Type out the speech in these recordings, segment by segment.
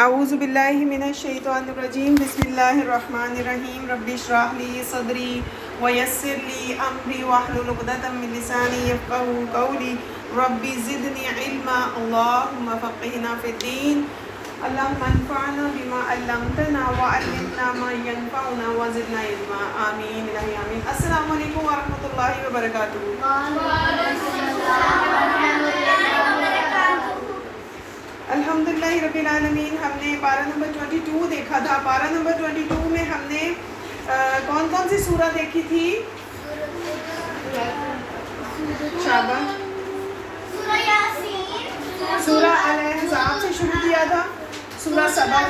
اعوذ باللہ من الشیطان الرجیم بسم اللہ الرحمن الرحیم رب اشرح لی صدری ویسر لی امری واحلل عقدۃ من لسانی یفقهوا قولی رب زدنی علما اللہم فقہنا فی الدین اللہم انفعنا بما علمتنا وعلمنا ما ینفعنا وزدنا علما آمین الہی آمین۔ السلام علیکم ورحمۃ اللہ وبرکاتہ۔ الحمدللہ رب العالمین۔ ہم نے پارہ نمبر 22 دیکھا تھا۔ پارہ نمبر 22 میں ہم نے کون کون سی سورہ دیکھی تھی؟ شابہ، سورہ الاحزاب سے شروع کیا تھا، سورہ سبا،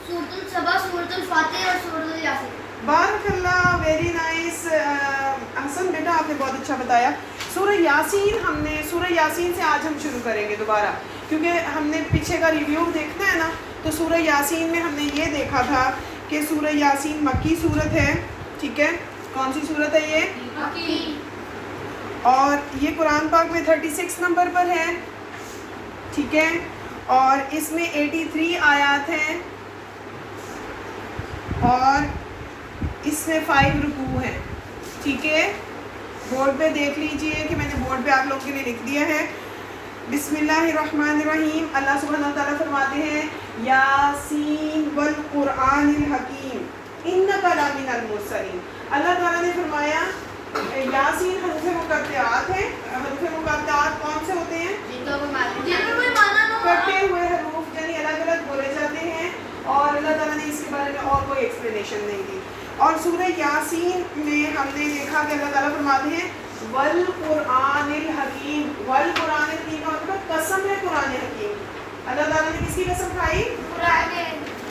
سورۃ الفاتح اور سورۃ یاسین۔ بارک اللہ، ویری نائس حسن بیٹا، آپ نے بہت اچھا بتایا۔ سورہ یاسین سے آج ہم شروع کریں گے دوبارہ، کیونکہ ہم نے پیچھے کا ریویو دیکھنا ہے نا۔ تو سورہ یاسین میں ہم نے یہ دیکھا تھا کہ سورہ یاسین مکی صورت ہے، ٹھیک ہے؟ کون سی صورت ہے یہ؟ مکی۔ اور یہ قرآن پاک میں 36 نمبر پر ہے، ٹھیک ہے؟ اور اس میں 83 آیات ہیں اور اس میں 5 رکوع ہیں، ٹھیک ہے؟ بورڈ پہ دیکھ لیجئے کہ میں نے بورڈ پہ آپ لوگوں کے لیے لکھ دیا ہے۔ بسم اللہ الرحمن الرحیم۔ اللہ سبحانہ وتعالیٰ فرماتے ہیں یاسین والقرآن الحکیم انک لمن المرسلین۔ اللہ تعالیٰ نے فرمایا یاسین حروف مقطعات ہیں۔ حروف مقطعات کون سے ہوتے ہیں؟ کٹے ہوئے حروف، یعنی الگ الگ بولے جاتے ہیں، اور اللہ تعالیٰ نے اس کے بارے میں اور کوئی ایکسپلینیشن نہیں دی۔ اور سورہ یاسین میں ہم نے دیکھا کہ اللہ تعالیٰ فرماتے ہیں والقرآن الحکیم۔ والقرآن الحکیم کا مطلب قسم ہے قرآن حکیم۔ اللہ تعالیٰ نے کس کی قسم کھائی؟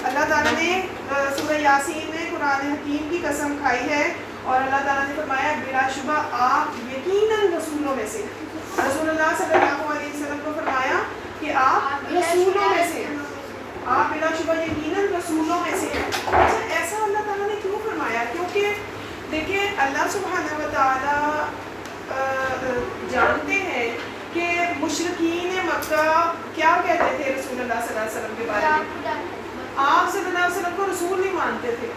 اللہ تعالیٰ نے سورہ یاسین میں قرآن حکیم کی قسم کھائی ہے، اور اللہ تعالیٰ نے فرمایا بلا شبہ آپ یقیناً رسولوں میں سے ہیں۔ رسول اللہ صلی اللہ علیہ وسلم کو فرمایا کہ آپ رسولوں میں سے ہیں، آپ بلا شبہ یقیناً رسولوں میں سے ہیں۔ اچھا، ایسا اللہ تعالیٰ نے کیوں فرمایا؟ کیونکہ دیکھیں اللہ سبحانہ و تعالیٰ جانتے ہیں کہ مشرکین مکہ کیا کہتے تھے رسول اللہ صلی اللہ علیہ وسلم کے بارے میں۔ آپ صلی اللہ علیہ وسلم کو رسول نہیں مانتے تھے،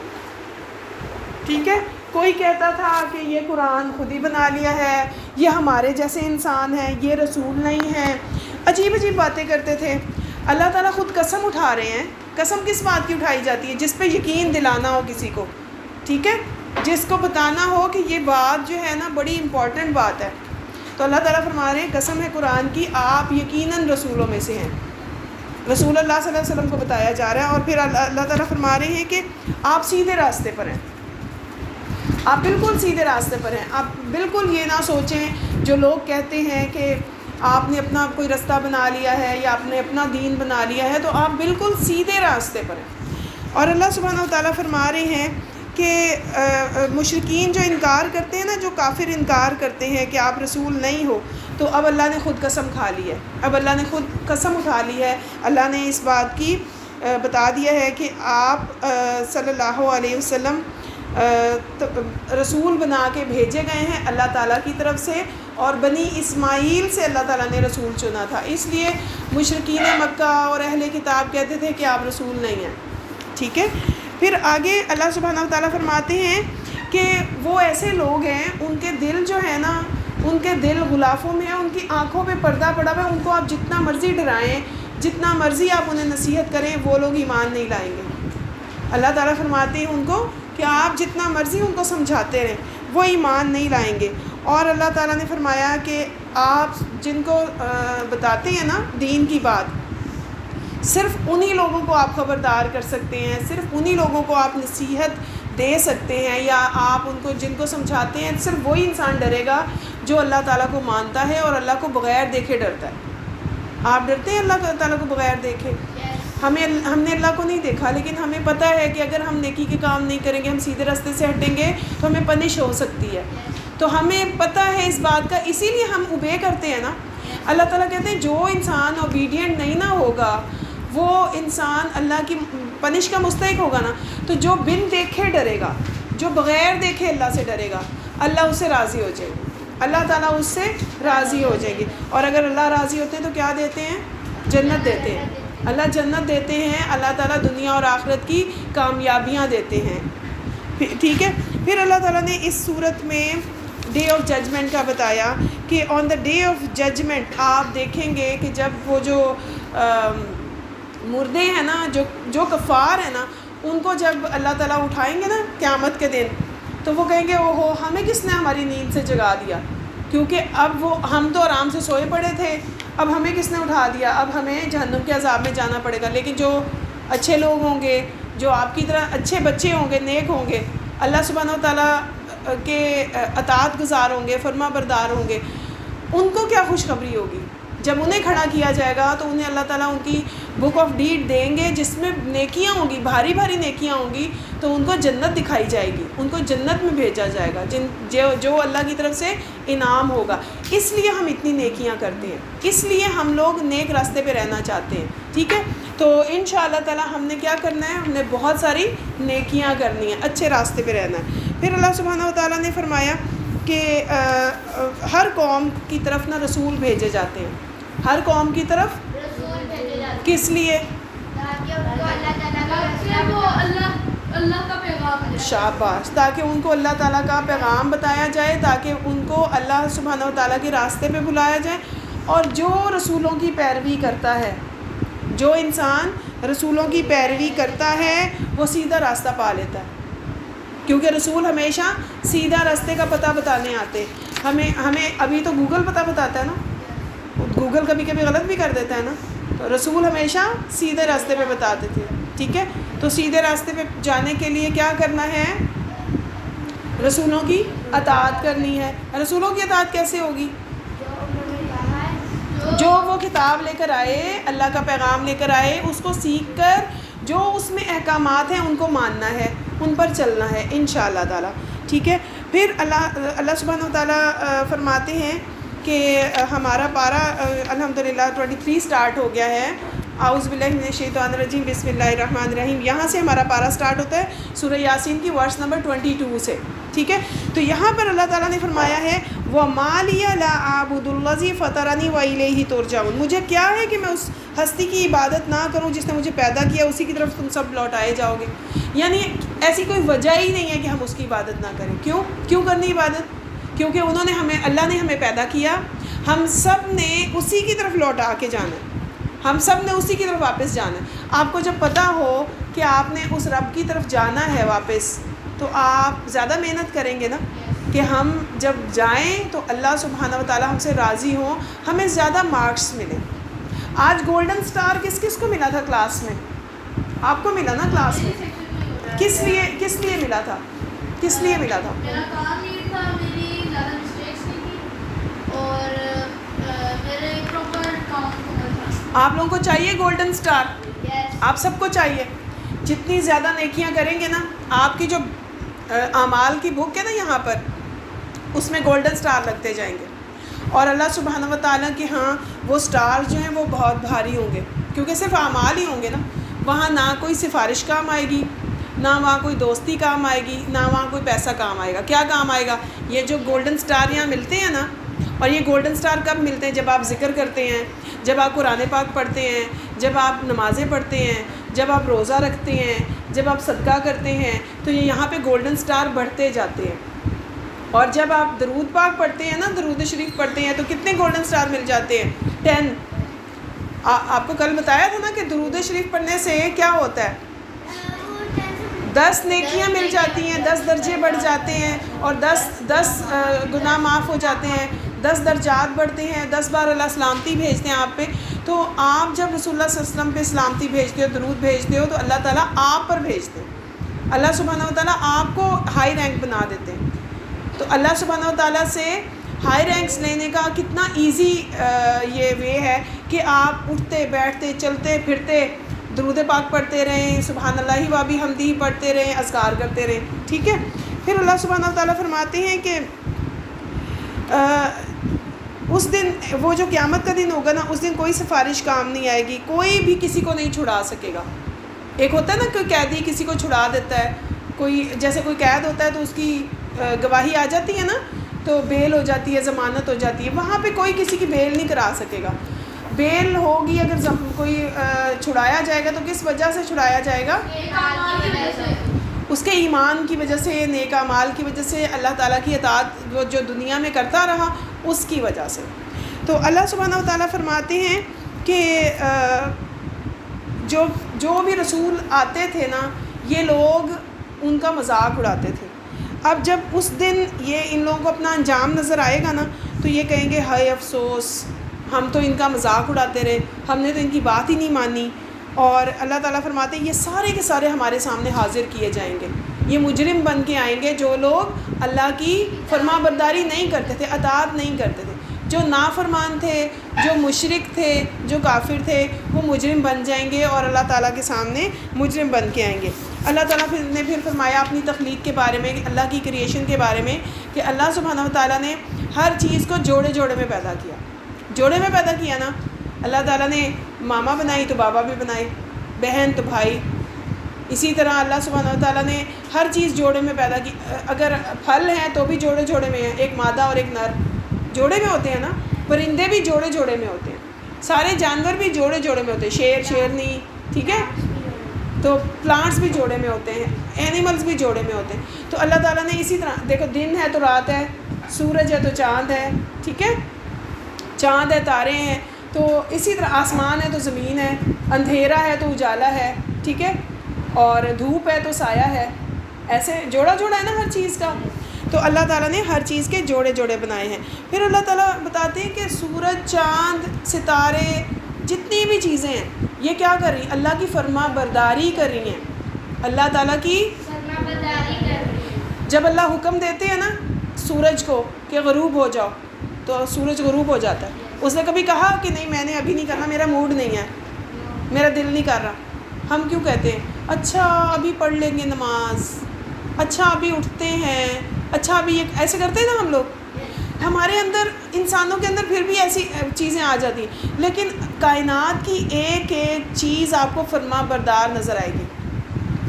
ٹھیک ہے؟ کوئی کہتا تھا کہ یہ قرآن خود ہی بنا لیا ہے، یہ ہمارے جیسے انسان ہیں، یہ رسول نہیں ہیں، عجیب عجیب باتیں کرتے تھے۔ اللہ تعالیٰ خود قسم اٹھا رہے ہیں۔ قسم کس بات کی اٹھائی جاتی ہے؟ جس پہ یقین دلانا ہو کسی کو، ٹھیک ہے؟ جس کو بتانا ہو کہ یہ بات جو ہے نا بڑی امپورٹنٹ بات ہے، تو اللہ تعالیٰ فرما رہے ہیں قسم ہے قرآن کی آپ یقیناً رسولوں میں سے ہیں۔ رسول اللہ صلی اللہ علیہ وسلم کو بتایا جا رہا ہے، اور پھر اللہ تعالیٰ فرما رہے ہیں کہ آپ سیدھے راستے پر ہیں، آپ بالکل سیدھے راستے پر ہیں۔ آپ بالکل یہ نہ سوچیں جو لوگ کہتے ہیں کہ آپ نے اپنا کوئی رستہ بنا لیا ہے یا آپ نے اپنا دین بنا لیا ہے، تو آپ بالکل سیدھے راستے پر ہیں۔ اور اللہ سبحانہ وتعالیٰ فرما رہے ہیں کہ مشرکین جو انکار کرتے ہیں نا، جو کافر انکار کرتے ہیں کہ آپ رسول نہیں ہو، تو اب اللہ نے خود قسم کھا لی ہے، اب اللہ نے خود قسم اٹھا لی ہے۔ اللہ نے اس بات کی بتا دیا ہے کہ آپ صلی اللہ علیہ وسلم رسول بنا کے بھیجے گئے ہیں اللہ تعالیٰ کی طرف سے، اور بنی اسماعیل سے اللہ تعالیٰ نے رسول چنا تھا۔ اس لیے مشرکین مکہ اور اہل کتاب کہتے تھے کہ آپ رسول نہیں ہیں، ٹھیک ہے؟ پھر آگے اللہ سبحانہ وتعالیٰ فرماتے ہیں کہ وہ ایسے لوگ ہیں ان کے دل جو ہے نا، ان کے دل غلافوں میں ہیں، ان کی آنکھوں پہ پردہ پڑا ہوا ہے، ان کو آپ جتنا مرضی ڈرائیں، جتنا مرضی آپ انہیں نصیحت کریں، وہ لوگ ایمان نہیں لائیں گے۔ اللہ تعالیٰ فرماتے ہیں ان کو کہ آپ جتنا مرضی ان کو سمجھاتے رہیں، وہ ایمان نہیں لائیں گے۔ اور اللہ تعالیٰ نے فرمایا کہ آپ جن کو بتاتے ہیں نا دین کی بات، صرف انہی لوگوں کو آپ خبردار کر سکتے ہیں، صرف انہی لوگوں کو آپ نصیحت دے سکتے ہیں، یا آپ ان کو جن کو سمجھاتے ہیں صرف وہی انسان ڈرے گا جو اللہ تعالیٰ کو مانتا ہے اور اللہ کو بغیر دیکھے ڈرتا ہے۔ آپ ڈرتے ہیں اللہ تعالیٰ کو بغیر دیکھے؟ ہم نے اللہ کو نہیں دیکھا، لیکن ہمیں پتہ ہے کہ اگر ہم نیکی کے کام نہیں کریں گے، ہم سیدھے راستے سے ہٹیں گے تو ہمیں پنش ہو سکتی ہے۔ تو ہمیں پتہ ہے اس بات کا، اسی لیے ہم اوبے کرتے ہیں نا۔ اللہ تعالیٰ کہتے ہیں جو انسان اوبیڈینٹ نہیں نہ ہوگا وہ انسان اللہ کی پنش کا مستحق ہوگا نا۔ تو جو بن دیکھے ڈرے گا، جو بغیر دیکھے اللہ سے ڈرے گا، اللہ اس سے راضی ہو جائے گا، اللہ تعالیٰ اس سے راضی ہو جائیں گے۔ اور اگر اللہ راضی ہوتے ہیں تو کیا دیتے ہیں؟ جنت دیتے ہیں۔ اللہ جنت دیتے ہیں، اللہ تعالیٰ دنیا اور آخرت کی کامیابیاں دیتے ہیں، ٹھیک ہے۔ پھر اللہ تعالیٰ نے اس صورت میں ڈے آف ججمنٹ کا بتایا کہ آن دا ڈے آف ججمنٹ آپ دیکھیں گے کہ جب وہ جو مردے ہیں نا، جو کفار ہیں نا، ان کو جب اللہ تعالیٰ اٹھائیں گے نا قیامت کے دن، تو وہ کہیں گے او ہو ہمیں کس نے ہماری نیند سے جگا دیا، کیونکہ اب ہم تو آرام سے سوئے پڑے تھے، اب ہمیں کس نے اٹھا دیا، اب ہمیں جہنم کے عذاب میں جانا پڑے گا۔ لیکن جو اچھے لوگ ہوں گے، جو آپ کی طرح اچھے بچے ہوں گے، نیک ہوں گے، اللہ سبحانہ و تعالیٰ کے اطاعت گزار ہوں گے، فرما بردار ہوں گے، ان کو کیا خوشخبری ہوگی۔ جب انہیں کھڑا کیا جائے گا تو انہیں اللہ تعالیٰ ان کی بک آف ڈیڈ دیں گے، جس میں نیکیاں ہوں گی، بھاری بھاری نیکیاں ہوں گی، تو ان کو جنت دکھائی جائے گی، ان کو جنت میں بھیجا جائے گا، جو اللہ کی طرف سے انعام ہوگا۔ اس لیے ہم اتنی نیکیاں کرتے ہیں، اس لیے ہم لوگ نیک راستے پہ رہنا چاہتے ہیں، ٹھیک ہے۔ تو انشاءاللہ تعالیٰ ہم نے کیا کرنا ہے، ہم نے بہت ساری نیکیاں کرنی ہیں، اچھے راستے پہ رہنا ہے۔ پھر اللہ سبحانہ و تعالیٰ نے فرمایا کہ ہر قوم کی طرف نا رسول بھیجے جاتے ہیں، ہر قوم کی طرف رسول بھیجے جاتے ہیں، کس لیے؟ تاکہ ان کو اللہ تعالیٰ وہ اللہ کا پیغام دے۔ شاباش، تاکہ ان کو اللہ تعالیٰ کا پیغام بتایا جائے، تاکہ ان کو اللہ سبحانہ و تعالیٰ کے راستے پہ بلایا جائے۔ اور جو رسولوں کی پیروی کرتا ہے، جو انسان رسولوں کی پیروی کرتا ہے، وہ سیدھا راستہ پا لیتا ہے، کیونکہ رسول ہمیشہ سیدھا راستے کا پتہ بتانے آتے۔ ہمیں ابھی تو گوگل پتہ بتاتا ہے نا، گوگل کبھی کبھی غلط بھی کر دیتا ہے نا، تو رسول ہمیشہ سیدھے راستے پہ بتاتے تھے، ٹھیک ہے۔ تو سیدھے راستے پہ جانے کے لیے کیا کرنا ہے؟ رسولوں کی اطاعت کرنی ہے۔ رسولوں کی اطاعت کیسے ہوگی؟ جو وہ کتاب لے کر آئے، اللہ کا پیغام لے کر آئے، اس کو سیکھ کر جو اس میں احکامات ہیں ان کو ماننا ہے، ان پر چلنا ہے انشاءاللہ تعالیٰ، ٹھیک ہے۔ پھر اللہ سبحانہ و تعالیٰ فرماتے ہیں کہ ہمارا پارہ الحمدللہ 23 سٹارٹ ہو گیا ہے۔ اعوذ باللہ من الشیطان الرجیم، بسم اللہ الرحمن الرحیم، یہاں سے ہمارا پارہ سٹارٹ ہوتا ہے سورہ یاسین کی ورس نمبر 22 سے، ٹھیک ہے۔ تو یہاں پر اللہ تعالیٰ نے فرمایا ہے وَمَا لِيَ لَا أَعْبُدُ الَّذِي فَطَرَنِي وَإِلَيْهِ تُرْجَعُونَ، مجھے کیا ہے کہ میں اس ہستی کی عبادت نہ کروں جس نے مجھے پیدا کیا، اسی کی طرف تم سب لوٹائے جاؤ گے۔ یعنی ایسی کوئی وجہ ہی نہیں ہے کہ ہم اس کی عبادت نہ کریں۔ کیوں کرنی عبادت؟ کیونکہ اللہ نے ہمیں پیدا کیا، ہم سب نے اسی کی طرف لوٹا کے جانا ہے، ہم سب نے اسی کی طرف واپس جانا ہے۔ آپ کو جب پتہ ہو کہ آپ نے اس رب کی طرف جانا ہے واپس، تو آپ زیادہ محنت کریں گے نا، کہ ہم جب جائیں تو اللہ سبحانہ و تعالیٰ ہم سے راضی ہوں، ہمیں زیادہ مارکس ملیں۔ آج گولڈن سٹار کس کو ملا تھا کلاس میں؟ آپ کو ملا نا کلاس میں، کس لیے ملا تھا؟ کس لیے ملا تھا؟ میرا کام نہیں تھا، میری زیادہ مسٹیکس نہیں تھی، اور میرے پراپر کام تھا۔ آپ لوگوں کو چاہیے گولڈن سٹار، آپ سب کو چاہیے۔ جتنی زیادہ نیکیاں کریں گے نا، آپ کی جو اعمال کی بک ہے نا یہاں پر، اس میں گولڈن سٹار لگتے جائیں گے، اور اللہ سبحانہ و تعالیٰ کے ہاں وہ سٹار جو ہیں وہ بہت بھاری ہوں گے، کیونکہ صرف اعمال ہی ہوں گے نا، وہاں نہ کوئی سفارش کام آئے گی، نہ وہاں کوئی دوستی کام آئے گی، نہ وہاں کوئی پیسہ کام آئے گا۔ کیا کام آئے گا؟ یہ جو گولڈن سٹار یہاں ملتے ہیں نا، اور یہ گولڈن سٹار کب ملتے ہیں؟ جب آپ ذکر کرتے ہیں، جب آپ قرآن پاک پڑھتے ہیں، جب آپ نمازیں پڑھتے ہیں، جب آپ روزہ رکھتے ہیں، جب آپ صدقہ کرتے ہیں، تو یہ یہاں پہ گولڈن سٹار بڑھتے جاتے ہیں۔ اور جب آپ درود پاک پڑھتے ہیں نا، درود شریف پڑھتے ہیں، تو کتنے گولڈن سٹار مل جاتے ہیں؟ 10۔ آپ کو کل بتایا تھا نا کہ درود شریف پڑھنے سے کیا ہوتا ہے؟ 10 نیکیاں مل جاتی ہیں، 10 درجے بڑھ جاتے ہیں، اور 10 گناہ معاف ہو جاتے ہیں، 10 درجات بڑھتے ہیں، 10 بار اللہ سلامتی بھیجتے ہیں آپ پہ۔ تو آپ جب رسول اللہ صلی اللہ علیہ وسلم پہ سلامتی بھیجتے ہو، درود بھیجتے ہو، تو اللہ تعالیٰ آپ پر بھیجتے ہیں، اللہ سبحانہ و تعالیٰ آپ کو ہائی رینک بنا دیتے ہیں۔ تو اللہ سبحانہ و تعالیٰ سے ہائی رینکس لینے کا کتنا ایزی یہ وے ہے کہ آپ اٹھتے بیٹھتے چلتے پھرتے درود پاک پڑھتے رہیں، سبحان اللہ و بحمدہ پڑھتے رہیں، اذکار کرتے رہیں، ٹھیک ہے۔ پھر اللہ سبحانہ و تعالیٰ فرماتے ہیں کہ اس دن، وہ جو قیامت کا دن ہوگا نا، اس دن کوئی سفارش کام نہیں آئے گی، کوئی بھی کسی کو نہیں چھڑا سکے گا۔ ایک ہوتا ہے نا کوئی قیدی کسی کو چھڑا دیتا ہے، کوئی جیسے کوئی قید ہوتا ہے تو اس کی گواہی آ جاتی ہے نا، تو بیل ہو جاتی ہے، ضمانت ہو جاتی ہے، وہاں پہ کوئی کسی کی بیل نہیں کرا سکے گا۔ بیل ہوگی اگر کوئی چھڑایا جائے گا تو کس وجہ سے چھڑایا جائے گا؟ اس کے ایمان کی وجہ سے، نیک اعمال کی وجہ سے، اللہ تعالیٰ کی اطاعت وہ جو دنیا میں کرتا رہا اس کی وجہ سے۔ تو اللہ سبحانہ و تعالیٰ فرماتے ہیں کہ جو بھی رسول آتے تھے نا، یہ لوگ ان کا مذاق اڑاتے تھے۔ اب جب اس دن یہ ان لوگوں کو اپنا انجام نظر آئے گا نا تو یہ کہیں گے ہائے افسوس، ہم تو ان کا مذاق اڑاتے رہے، ہم نے تو ان کی بات ہی نہیں مانی۔ اور اللہ تعالیٰ فرماتے ہیں یہ سارے کے سارے ہمارے سامنے حاضر کیے جائیں گے، یہ مجرم بن کے آئیں گے جو لوگ اللہ کی فرما برداری نہیں کرتے تھے، اطاعت نہیں کرتے تھے، جو نافرمان تھے، جو مشرک تھے، جو کافر تھے، وہ مجرم بن جائیں گے اور اللہ تعالیٰ کے سامنے مجرم بن کے آئیں گے۔ اللہ تعالیٰ نے پھر فرمایا اپنی تخلیق کے بارے میں، اللہ کی کریشن کے بارے میں، کہ اللہ سبحانہ و تعالیٰ نے ہر چیز کو جوڑے جوڑے میں پیدا کیا۔ جوڑے میں پیدا کیا نا، اللہ تعالیٰ نے ماما بنائی تو بابا بھی بنائے، بہن تو بھائی، اسی طرح اللہ سبحانہ و تعالیٰ نے ہر چیز جوڑے میں پیدا کی۔ اگر پھل ہیں تو بھی جوڑے جوڑے میں ہیں، ایک مادہ اور ایک نر جوڑے میں ہوتے ہیں نا، پرندے بھی جوڑے جوڑے میں ہوتے ہیں، سارے جانور بھی جوڑے جوڑے میں ہوتے ہیں، شیر، شیرنی، ٹھیک ہے، تو پلانٹس بھی جوڑے میں ہوتے ہیں، اینیملز بھی جوڑے میں ہوتے ہیں۔ تو اللہ تعالیٰ نے اسی طرح دیکھو، دن ہے تو رات ہے، سورج ہے تو چاند ہے، ٹھیک ہے، چاند ہے، تارے ہیں، تو اسی طرح آسمان ہے تو زمین ہے، اندھیرا ہے تو اجالا ہے، ٹھیک ہے، اور دھوپ ہے تو سایہ ہے، ایسے جوڑا جوڑا ہے نا ہر چیز کا۔ تو اللہ تعالیٰ نے ہر چیز کے جوڑے جوڑے بنائے ہیں۔ پھر اللہ تعالیٰ بتاتے ہیں کہ سورج، چاند، ستارے، جتنی بھی چیزیں ہیں یہ کیا کر رہی ہیں؟ اللہ کی فرما برداری کر رہی ہیں، اللہ تعالیٰ کی فرما برداری کر رہی ہے۔ جب اللہ حکم دیتے ہیں نا سورج کو کہ غروب ہو جاؤ تو سورج غروب ہو جاتا ہے۔ اس نے کبھی کہا کہ نہیں میں نے ابھی نہیں کرنا، میرا موڈ نہیں ہے، میرا دل نہیں کر رہا؟ ہم کیوں کہتے ہیں اچھا ابھی پڑھ لیں گے نماز، اچھا ابھی اٹھتے ہیں، اچھا ابھی یہ ایسے کرتے ہیں نا ہم لوگ۔ ہمارے اندر، انسانوں کے اندر پھر بھی ایسی چیزیں آ جاتی ہیں، لیکن کائنات کی ایک ایک چیز آپ کو فرما بردار نظر آئے گی۔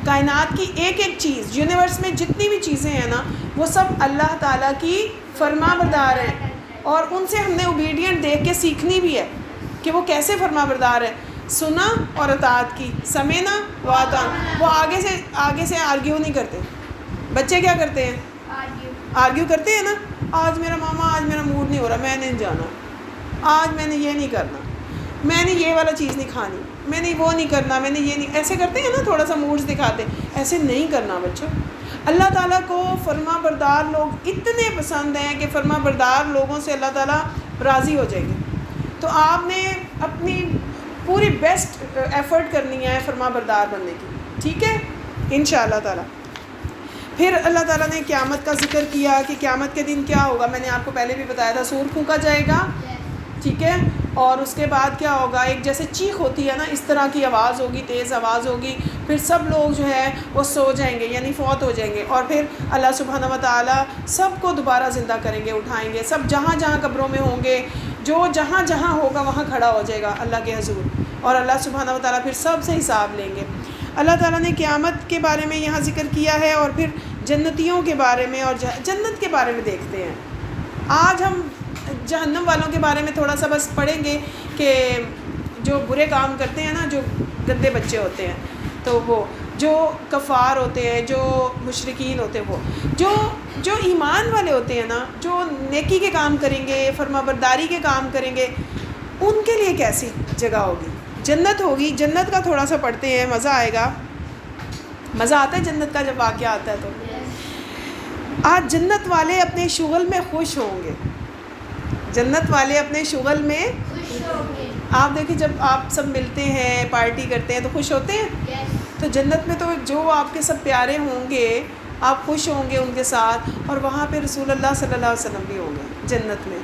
کائنات کی ایک ایک چیز، یونیورس میں جتنی بھی چیزیں ہیں نا وہ سب اللہ تعالیٰ کی فرما بردار ہیں، اور ان سے ہم نے اوبیڈینٹ دیکھ کے سیکھنی بھی ہے کہ وہ کیسے فرما بردار ہے۔ سنا اور اطاعت کی، سمینا و اطعنا، وہ آگے سے آرگیو نہیں کرتے۔ بچے کیا کرتے ہیں؟ آرگیو کرتے ہیں نا، آج میرا ماما، آج میرا موڈ نہیں ہو رہا، میں نہیں جانا، آج میں نے یہ نہیں کرنا، میں نے یہ والا چیز نہیں کھانی، میں نے وہ نہیں کرنا، میں نے یہ نہیں، ایسے کرتے ہیں نا، تھوڑا سا موڈز دکھاتے ہیں۔ ایسے نہیں کرنا بچوں۔ اللہ تعالیٰ کو فرما بردار لوگ اتنے پسند ہیں کہ فرما بردار لوگوں سے اللہ تعالیٰ راضی ہو جائیں گے۔ تو آپ نے اپنی پوری بیسٹ ایفرٹ کرنی ہے فرما بردار بننے کی، ٹھیک ہے، انشاءاللہ تعالیٰ۔ پھر اللہ تعالیٰ نے قیامت کا ذکر کیا کہ قیامت کے دن کیا ہوگا۔ میں نے آپ کو پہلے بھی بتایا تھا، سور پھونکا جائے گا، ٹھیک ہے، اور اس کے بعد کیا ہوگا، ایک جیسے چیخ ہوتی ہے نا اس طرح کی آواز ہوگی، تیز آواز ہوگی، پھر سب لوگ جو ہے وہ سو جائیں گے، یعنی فوت ہو جائیں گے، اور پھر اللہ سبحانہ و تعالیٰ سب کو دوبارہ زندہ کریں گے، اٹھائیں گے، سب جہاں جہاں قبروں میں ہوں گے، جو جہاں جہاں ہوگا وہاں کھڑا ہو جائے گا اللہ کے حضور، اور اللہ سبحانہ و تعالیٰ پھر سب سے حساب لیں گے۔ اللہ تعالیٰ نے قیامت کے بارے میں یہاں ذکر کیا ہے، اور پھر جنتیوں کے بارے میں اور جنت کے بارے میں دیکھتے ہیں۔ آج ہم جہنم والوں کے بارے میں تھوڑا سا بس پڑھیں گے کہ جو برے کام کرتے ہیں نا، جو گندے بچے ہوتے ہیں، تو وہ جو کفار ہوتے ہیں، جو مشرکین ہوتے ہیں، وہ جو ایمان والے ہوتے ہیں نا، جو نیکی کے کام کریں گے، فرما برداری کے کام کریں گے، ان کے لیے کیسی جگہ ہوگی؟ جنت ہوگی۔ جنت کا تھوڑا سا پڑھتے ہیں، مزہ آئے گا۔ مزہ آتا ہے جنت کا جب واقعہ آتا ہے تو۔ آج جنت والے اپنے شغل میں خوش ہوں گے، جنت والے اپنے شغل میں خوش ہوں گے۔ آپ دیکھیں جب آپ سب ملتے ہیں، پارٹی کرتے ہیں تو خوش ہوتے ہیں۔ تو جنت میں تو جو آپ کے سب پیارے ہوں گے، آپ خوش ہوں گے ان کے ساتھ، اور وہاں پہ رسول اللہ صلی اللہ علیہ وسلم بھی ہوں گے جنت میں۔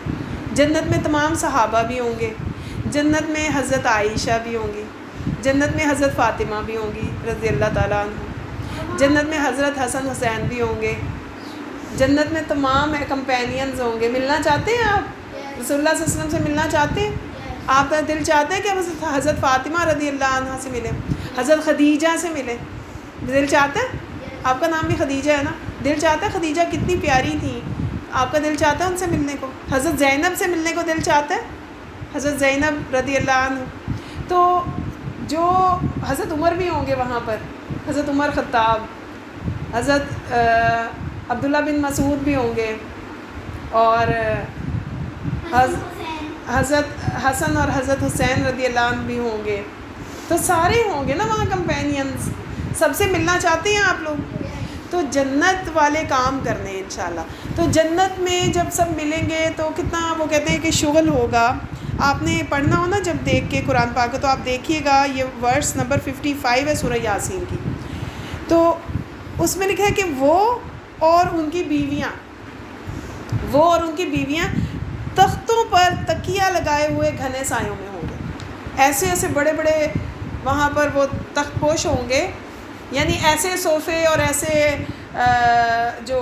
جنت میں تمام صحابہ بھی ہوں گے، جنت میں حضرت عائشہ بھی ہوں گی، جنت میں حضرت فاطمہ بھی ہوں گی رضی اللہ تعالیٰ عنہ، جنت میں حضرت حسن حسین بھی ہوں گے، جنت میں تمام کمپینینز ہوں گے۔ ملنا چاہتے ہیں آپ رسول اللہ صلی اللہ علیہ وسلم سے؟ ملنا چاہتے ہیں آپ؟ کا دل چاہتا ہے کہ حضرت فاطمہ رضی اللہ عنہ سے ملیں، حضرت خدیجہ سے ملیں؟ دل چاہتا ہے؟ آپ کا نام بھی خدیجہ ہے نا، دل چاہتا ہے؟ خدیجہ کتنی پیاری تھی، آپ کا دل چاہتا ہے ان سے ملنے کو؟ حضرت زینب سے ملنے کو دل چاہتا ہے؟ حضرت زینب رضی اللہ عنہ. تو جو حضرت عمر بھی ہوں گے وہاں پر, حضرت عمر خطاب, حضرت عبداللہ بن مسعود بھی ہوں گے, اور حضرت حسن اور حضرت حسین رضی اللہ عنہ بھی ہوں گے. تو سارے ہوں گے نا وہاں کمپینینز. سب سے ملنا چاہتے ہیں آپ لوگ؟ تو جنت والے کام کرنے ہیں انشاءاللہ. تو جنت میں جب سب ملیں گے تو کتنا وہ کہتے ہیں کہ شغل ہوگا. آپ نے پڑھنا ہو نا جب دیکھ کے قرآن پاک کو, تو آپ دیکھیے گا یہ ورس نمبر 55 ہے سورہ یاسین کی. تو اس میں لکھا ہے کہ وہ اور ان کی بیویاں تختوں پر تکیہ لگائے ہوئے گھنے سایوں میں ہوں گے. ایسے ایسے بڑے بڑے وہاں پر وہ تخت پوش ہوں گے, یعنی ایسے صوفے اور ایسے جو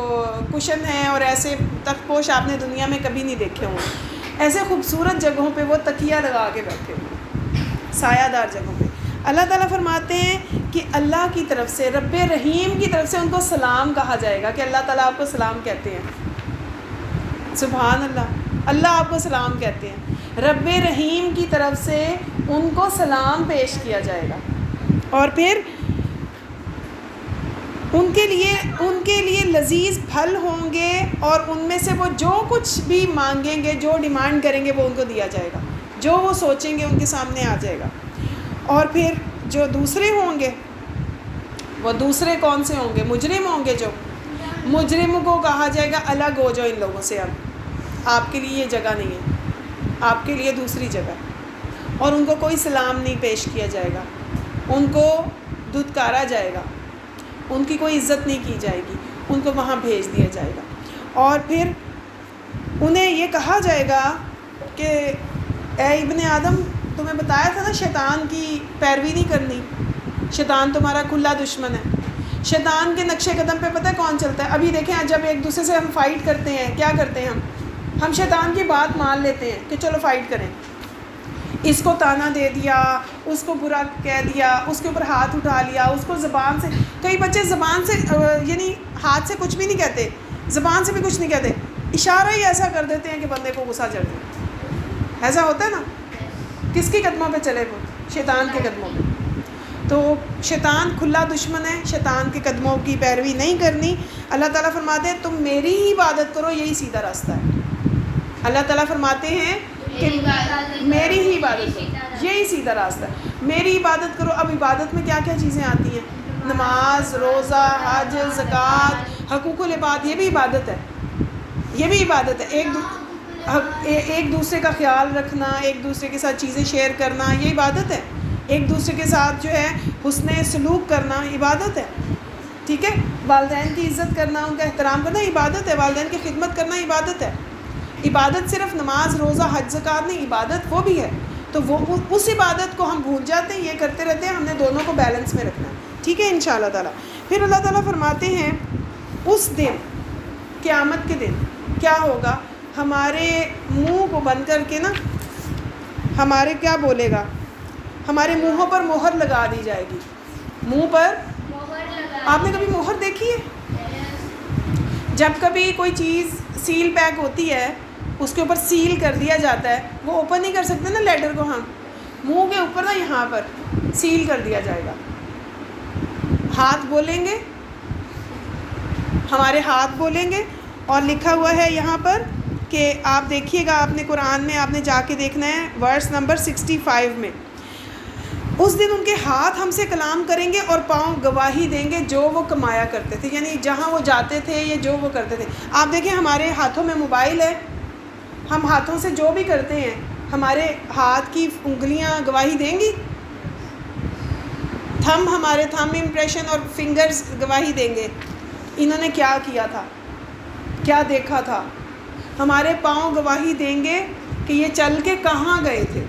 کشن ہیں اور ایسے تخت پوش آپ نے دنیا میں کبھی نہیں دیکھے ہوں گے. ایسے خوبصورت جگہوں پہ وہ تکیہ لگا کے بیٹھے ہوئے, سایہ دار جگہوں پہ. اللہ تعالیٰ فرماتے ہیں کہ اللہ کی طرف سے, رب رحیم کی طرف سے ان کو سلام کہا جائے گا, کہ اللہ تعالیٰ آپ کو سلام کہتے ہیں. سبحان اللہ, اللہ آپ کو سلام کہتے ہیں. رب رحیم کی طرف سے ان کو سلام پیش کیا جائے گا. اور پھر ان کے لیے لذیذ پھل ہوں گے, اور ان میں سے وہ جو کچھ بھی مانگیں گے, جو ڈیمانڈ کریں گے وہ ان کو دیا جائے گا. جو وہ سوچیں گے ان کے سامنے آ جائے گا. اور پھر جو دوسرے ہوں گے, وہ دوسرے کون سے ہوں گے؟ مجرم ہوں گے. جو مجرم کو کہا جائے گا الگ ہو جاؤ ان لوگوں سے, اب آپ کے لیے یہ جگہ نہیں ہے, آپ کے لیے دوسری جگہ. اور ان کو کوئی سلام نہیں پیش کیا جائے گا, ان کو دھتکارا جائے گا, ان کی کوئی عزت نہیں کی جائے گی, ان کو وہاں بھیج دیا جائے گا. اور پھر انہیں یہ کہا جائے گا کہ اے ابن آدم, تمہیں بتایا تھا نا شیطان کی پیروی نہیں کرنی, شیطان تمہارا کھلا دشمن ہے. شیطان کے نقش قدم پہ پتہ ہے کون چلتا ہے؟ ابھی دیکھیں, جب ایک دوسرے سے ہم فائٹ کرتے ہیں, کیا کرتے ہیں ہم شیطان کی بات مان لیتے ہیں کہ چلو فائٹ کریں. اس کو تانا دے دیا, اس کو برا کہہ دیا, اس کے اوپر ہاتھ اٹھا لیا, اس کو زبان سے, کئی بچے زبان سے یعنی ہاتھ سے کچھ بھی نہیں کہتے, زبان سے بھی کچھ نہیں کہتے, اشارہ ہی ایسا کر دیتے ہیں کہ بندے کو غصہ چڑھ جائے. ایسا ہوتا ہے نا. کس کے قدموں پہ چلے وہ؟ شیطان کے قدموں پہ. تو شیطان کھلا دشمن ہے, شیطان کے قدموں کی پیروی نہیں کرنی. اللہ تعالیٰ فرماتے ہیں تم میری ہی عبادت کرو, یہی سیدھا راستہ ہے. اللہ تعالیٰ فرماتے ہیں کہ میری ہی عبادت کرو, یہی سیدھا راستہ ہے. میری عبادت کرو. اب عبادت میں کیا کیا چیزیں آتی ہیں؟ نماز, روزہ, حج, زکوٰۃ, حقوق العباد, یہ بھی عبادت ہے, یہ بھی عبادت ہے. ایک دوسرے کا خیال رکھنا, ایک دوسرے کے ساتھ چیزیں شیئر کرنا, یہ عبادت ہے. ایک دوسرے کے ساتھ جو ہے حسن سلوک کرنا عبادت ہے. ٹھیک ہے. والدین کی عزت کرنا, ان کا احترام کرنا عبادت ہے. والدین کی خدمت کرنا عبادت ہے. عبادت صرف نماز, روزہ, حج, زکوٰۃ نہیں, عبادت وہ بھی ہے. تو وہ اس عبادت کو ہم بھول جاتے ہیں, یہ کرتے رہتے ہیں. ہم نے دونوں کو بیلنس میں رکھنا ہے. ٹھیک ہے ان شاء اللہ تعالیٰ. پھر اللہ تعالیٰ فرماتے ہیں اس دن, قیامت کے دن کیا ہوگا؟ ہمارے منہ کو بند کر کے نا, ہمارے کیا بولے گا, ہمارے منہوں پر مہر لگا دی جائے گی. منہ پر آپ نے کبھی مہر دیکھی ہے؟ جب کبھی کوئی چیز سیل پیک ہوتی ہے, اس کے اوپر سیل کر دیا جاتا ہے, وہ اوپن نہیں کر سکتے نا لیٹر کو. ہم منہ کے اوپر نا یہاں پر سیل کر دیا جائے گا. ہاتھ بولیں گے, ہمارے ہاتھ بولیں گے, اور لکھا ہوا ہے یہاں پر کہ آپ دیکھیے گا, آپ نے قرآن میں آپ نے جا کے دیکھنا ہے ورس نمبر 65 میں. اس دن ان کے ہاتھ ہم سے کلام کریں گے اور پاؤں گواہی دیں گے جو وہ کمایا کرتے تھے, یعنی جہاں وہ جاتے تھے یا جو وہ کرتے تھے. آپ دیکھیں ہمارے ہاتھوں میں موبائل ہے, ہم ہاتھوں سے جو بھی کرتے ہیں, ہمارے ہاتھ کی انگلیاں گواہی دیں گی. ہمارے تھم امپریشن اور فنگرز گواہی دیں گے انہوں نے کیا کیا تھا, کیا دیکھا تھا. ہمارے پاؤں گواہی دیں گے کہ یہ چل کے کہاں گئے تھے.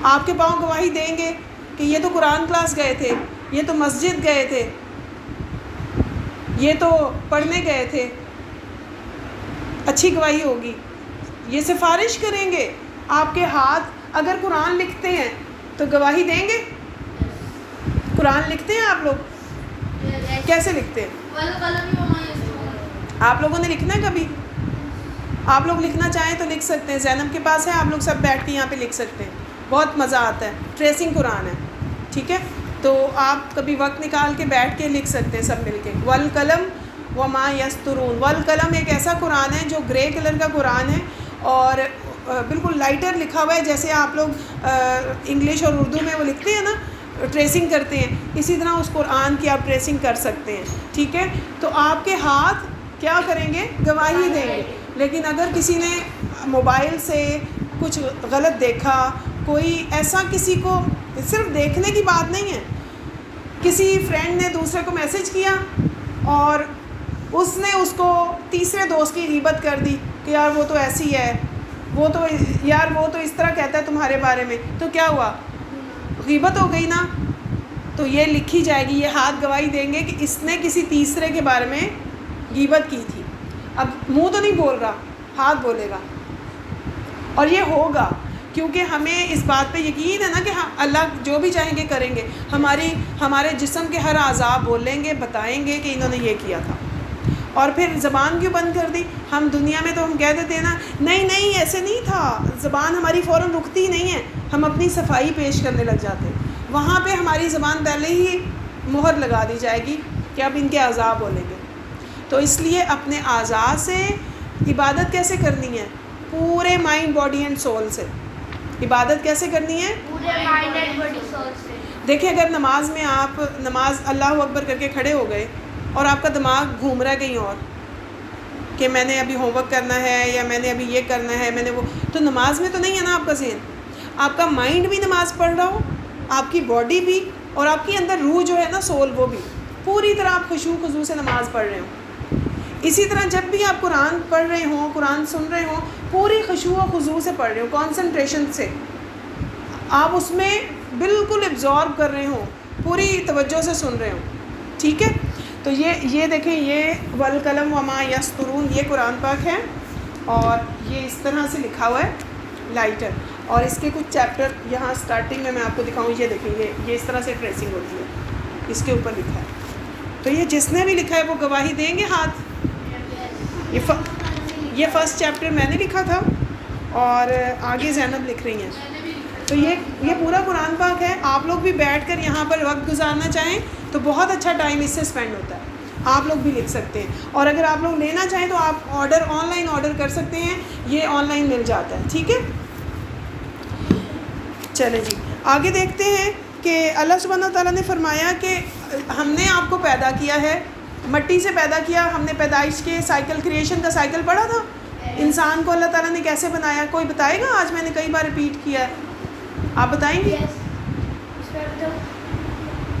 آپ کے پاؤں گواہی دیں گے کہ یہ تو قرآن کلاس گئے تھے, یہ تو مسجد گئے تھے, یہ تو پڑھنے گئے تھے. اچھی گواہی ہوگی. یہ سفارش کریں گے. آپ کے ہاتھ اگر قرآن لکھتے ہیں تو گواہی دیں گے. قرآن لکھتے ہیں آپ لوگ؟ کیسے لکھتے ہیں؟ آپ لوگوں نے لکھنا ہے کبھی؟ آپ لوگ لکھنا چاہیں تو لکھ سکتے ہیں، زینب کے پاس ہے، آپ لوگ سب بیٹھ کے یہاں پہ لکھ سکتے ہیں، بہت مزہ آتا ہے، ٹریسنگ قرآن ہے، ٹھیک ہے؟ تو آپ کبھی وقت نکال کے بیٹھ کے لکھ سکتے ہیں سب مل کے. والقلم وما یسطرون. والقلم ایک ایسا قرآن ہے جو گرے کلر کا قرآن ہے اور بالکل لائٹر لکھا ہوا ہے، جیسے آپ لوگ انگلش اور اردو میں وہ لکھتے ہیں نا، ٹریسنگ کرتے ہیں، اسی طرح اس قرآن کی آپ ٹریسنگ کر سکتے ہیں، ٹھیک ہے؟ تو آپ کے ہاتھ کیا کریں گے؟ گواہی دیں گے. لیکن اگر کسی نے موبائل سے کچھ غلط دیکھا، کوئی ایسا کسی کو، صرف دیکھنے کی بات نہیں ہے، کسی فرینڈ نے دوسرے کو میسج کیا اور اس نے اس کو تیسرے دوست کی غیبت کر دی کہ یار وہ تو ایسی ہے، وہ تو یار وہ تو اس طرح کہتا ہے تمہارے بارے میں، تو کیا ہوا؟ غیبت ہو گئی نا. تو یہ لکھی جائے گی، یہ ہاتھ گواہی دیں گے کہ اس نے کسی تیسرے کے بارے میں غیبت کی تھی. اب منہ تو نہیں بول رہا، ہاتھ بولے گا، اور یہ ہوگا کیونکہ ہمیں اس بات پہ یقین ہے نا کہ اللہ جو بھی چاہیں گے کریں گے. ہمارے جسم کے ہر اعضاء بولیں گے، بتائیں گے کہ انہوں نے یہ کیا تھا. اور پھر زبان کیوں بند کر دی؟ ہم دنیا میں تو ہم کہہ دیتے ہیں نا نہیں ایسے نہیں تھا، زبان ہماری فوراً رکتی نہیں ہے، ہم اپنی صفائی پیش کرنے لگ جاتے ہیں. وہاں پہ ہماری زبان پہلے ہی مہر لگا دی جائے گی کہ اب ان کے اعضاء بولیں گے. تو اس لیے اپنے اعضاء سے عبادت کیسے کرنی ہے؟ پورے مائنڈ باڈی اینڈ سول سے. عبادت کیسے کرنی ہے؟ پورے مائنڈ اینڈ باڈی سول سے. دیکھیں اگر نماز میں آپ اللہ اکبر کر کے کھڑے ہو گئے اور آپ کا دماغ گھوم رہا ہے کہیں اور کہ میں نے ابھی ہوم ورک کرنا ہے یا میں نے ابھی یہ کرنا ہے، میں نے وہ، تو نماز میں تو نہیں ہے نا آپ کا ذہن. آپ کا مائنڈ بھی نماز پڑھ رہا ہو، آپ کی باڈی بھی، اور آپ کے اندر روح جو ہے نا، سول، وہ بھی پوری طرح آپ خشوع خضوع سے نماز پڑھ رہے ہوں. اسی طرح جب بھی آپ قرآن پڑھ رہے ہوں، قرآن سن رہے ہوں، پوری خشوع و خضوع سے پڑھ رہے ہوں، کانسنٹریشن سے آپ اس میں بالکل ایبزارب کر رہے ہوں، پوری توجہ سے سن رہے ہوں، ٹھیک ہے؟ تو یہ دیکھیں، یہ والقلم وما یسطرون، یہ قرآن پاک ہے اور یہ اس طرح سے لکھا ہوا ہے لائٹر. اور اس کے کچھ چیپٹر یہاں سٹارٹنگ میں آپ کو دکھاؤں. یہ دیکھیں، یہ اس طرح سے ٹریسنگ ہوتی ہے، اس کے اوپر لکھا ہے. تو یہ جس نے بھی لکھا ہے وہ گواہی دیں گے ہاتھ. یہ فرسٹ چیپٹر میں نے لکھا تھا اور آگے زینب لکھ رہی ہیں. تو یہ پورا قرآن پاک ہے. آپ لوگ بھی بیٹھ کر یہاں پر وقت گزارنا چاہیں تو بہت اچھا ٹائم اس سے اسپینڈ ہوتا ہے. آپ لوگ بھی لکھ سکتے ہیں، اور اگر آپ لوگ لینا چاہیں تو آپ آن لائن آرڈر کر سکتے ہیں، یہ آن لائن مل جاتا ہے، ٹھیک ہے؟ چلیں جی آگے دیکھتے ہیں کہ اللہ سبحانہ تعالیٰ نے فرمایا کہ ہم نے آپ کو پیدا کیا ہے، مٹی سے پیدا کیا. ہم نے پیدائش کے سائیکل، کریشن کا سائیکل پڑھا تھا. انسان کو اللہ تعالیٰ نے کیسے بنایا؟ کوئی بتائے گا؟ آج میں نے کئی بار ریپیٹ کیا ہے، آپ بتائیں گے؟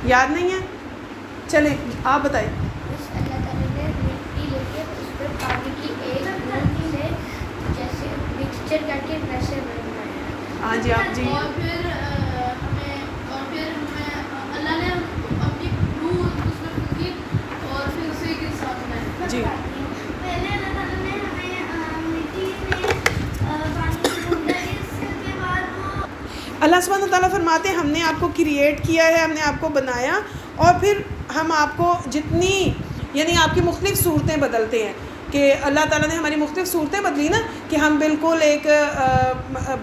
یاد نہیں ہے؟ چلیں آپ بتائیں. اللہ تعالیٰ نے مٹی لے کے اس پر پانی کی ایک بوند سے جیسے مکسچر کر کے ویسے بنایا. ہاں جی آپ جی. اور پھر ہمیں اللہ نے اپنی روح اس میں پھونکی اور پھر اسے ایک انسان بنایا. جی پہلے اللہ تعالیٰ نے ہمیں مٹی میں پانی سے گھونڈا، اس کے بعد وہ اللہ سبحانہ تعالیٰ فرماتے ہیں ہم نے آپ کو کریٹ کیا ہے، ہم نے آپ کو بنایا، اور پھر ہم آپ کو جتنی، یعنی آپ کی مختلف صورتیں بدلتے ہیں. کہ اللہ تعالیٰ نے ہماری مختلف صورتیں بدلی نا، کہ ہم بالکل ایک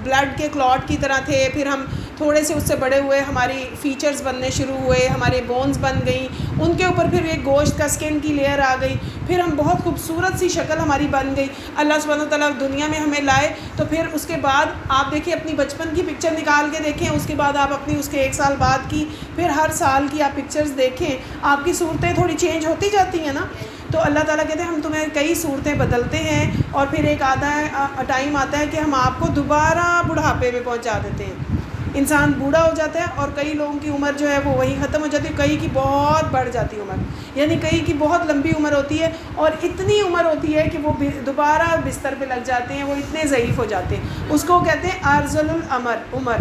بلڈ کے کلاٹ کی طرح تھے، پھر ہم تھوڑے سے اس سے بڑے ہوئے، ہماری فیچرز بننے شروع ہوئے، ہمارے بونز بن گئیں، ان کے اوپر پھر ایک گوشت کا سکن کی لیئر آ گئی، پھر ہم بہت خوبصورت سی شکل ہماری بن گئی. اللہ سبحانہ تعالیٰ دنیا میں ہمیں لائے. تو پھر اس کے بعد آپ دیکھیں اپنی بچپن کی پکچر نکال کے دیکھیں، اس کے بعد آپ اپنی اس کے 1 سال بعد کی، پھر ہر سال کی آپ پکچرز دیکھیں، آپ کی صورتیں تھوڑی چینج ہوتی جاتی ہیں نا. تو اللہ تعالیٰ کہتے ہیں ہم تمہیں کئی صورتیں بدلتے ہیں، اور پھر ایک ٹائم آتا ہے کہ ہم آپ کو دوبارہ بڑھاپے میں پہنچا دیتے ہیں. انسان بوڑھا ہو جاتا ہے اور کئی لوگوں کی عمر جو ہے وہ وہی ختم ہو جاتی ہے، کئی کی بہت بڑھ جاتی ہے عمر، یعنی کئی کی بہت لمبی عمر ہوتی ہے اور اتنی عمر ہوتی ہے کہ وہ دوبارہ بستر پہ لگ جاتے ہیں، وہ اتنے ضعیف ہو جاتے ہیں. اس کو کہتے ہیں ارذل العمر.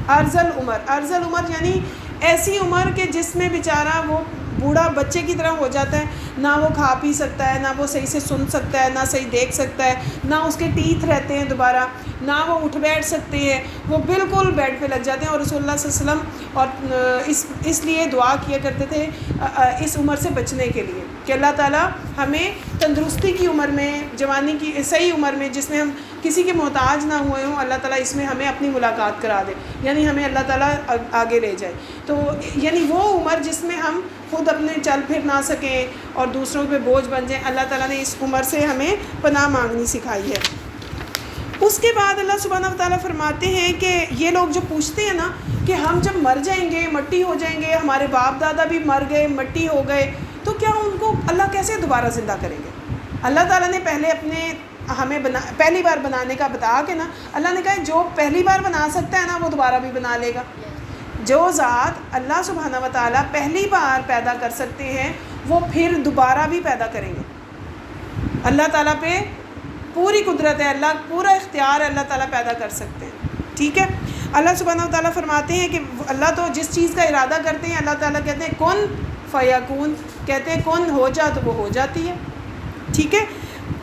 ارذل عمر یعنی ایسی عمر کہ جس میں بیچارہ وہ بوڑھا بچے کی طرح ہو جاتا ہے، نہ وہ کھا پی سکتا ہے، نہ وہ صحیح سے سن سکتا ہے، نہ صحیح دیکھ سکتا ہے، نہ اس کے ٹیتھ رہتے ہیں دوبارہ. نہ وہ اٹھ بیٹھ سکتے ہیں، وہ بالکل بیڈ پہ لگ جاتے ہیں. اور رسول اللہ صلی اللہ علیہ وسلم اور اس لیے دعا کیا کرتے تھے اس عمر سے بچنے کے لیے کہ اللہ تعالیٰ ہمیں تندرستی کی عمر میں، جوانی کی صحیح عمر میں، جس میں ہم کسی کے محتاج نہ ہوئے ہوں، اللہ تعالیٰ اس میں ہمیں اپنی ملاقات کرا دے، یعنی ہمیں اللہ تعالیٰ آگے لے جائے. تو یعنی وہ عمر جس میں ہم خود اپنے چل پھر نہ سکیں اور دوسروں پہ بوجھ بن جائیں، اللہ تعالیٰ نے اس عمر سے ہمیں پناہ مانگنی سکھائی ہے. اس کے بعد اللہ سبحانہ و تعالیٰ فرماتے ہیں کہ یہ لوگ جو پوچھتے ہیں نا کہ ہم جب مر جائیں گے، مٹی ہو جائیں گے، ہمارے باپ دادا بھی مر گئے، مٹی ہو گئے، تو کیا ان کو اللہ کیسے دوبارہ زندہ کریں گے؟ اللہ تعالیٰ نے پہلے ہمیں پہلی بار بنانے کا بتا کے نا، اللہ نے کہا جو پہلی بار بنا سکتا ہے نا وہ دوبارہ بھی بنا لے گا. جو ذات اللہ سبحانہ و تعالیٰ پہلی بار پیدا کر سکتے ہیں وہ پھر دوبارہ بھی پیدا کریں گے. اللہ تعالیٰ پہ پوری قدرت ہے، اللہ پورا اختیار ہے، اللہ تعالیٰ پیدا کر سکتے ہیں. ٹھیک ہے. اللہ سبحانہ و تعالیٰ فرماتے ہیں کہ اللہ تو جس چیز کا ارادہ کرتے ہیں، اللہ تعالیٰ کہتے ہیں کن فیکون، کہتے ہیں کن ہو جا تو وہ ہو جاتی ہے. ٹھیک ہے.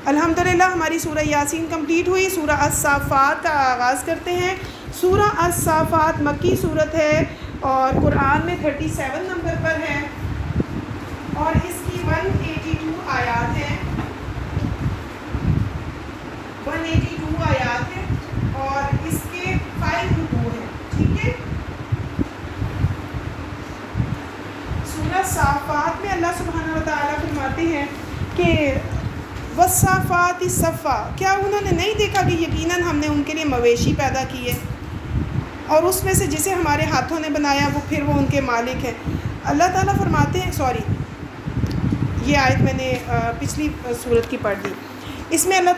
الحمدللہ ہماری سورہ یاسین کمپلیٹ ہوئی. سورہ الصافات کا آغاز کرتے ہیں. سورہ الصافات مکی صورت ہے اور قرآن میں 37 نمبر پر ہے اور اس کی 182 آیات ہیں. 182 آیات ہیں اور اس کے 5 رکوع ہیں. ٹھیک ہے. سورہ صافات میں اللہ سبحانہ و تعالیٰ فرماتے ہیں کہ والصافات صفا، کیا انہوں نے نہیں دیکھا کہ یقیناً ہم نے ان کے لیے مویشی پیدا کیے اور اس میں سے جسے ہمارے ہاتھوں نے بنایا وہ پھر وہ ان کے مالک ہیں. اللہ تعالیٰ فرماتے ہیں، یہ آیت میں نے پچھلی صورت کی پڑھ دی. اس میں اللہ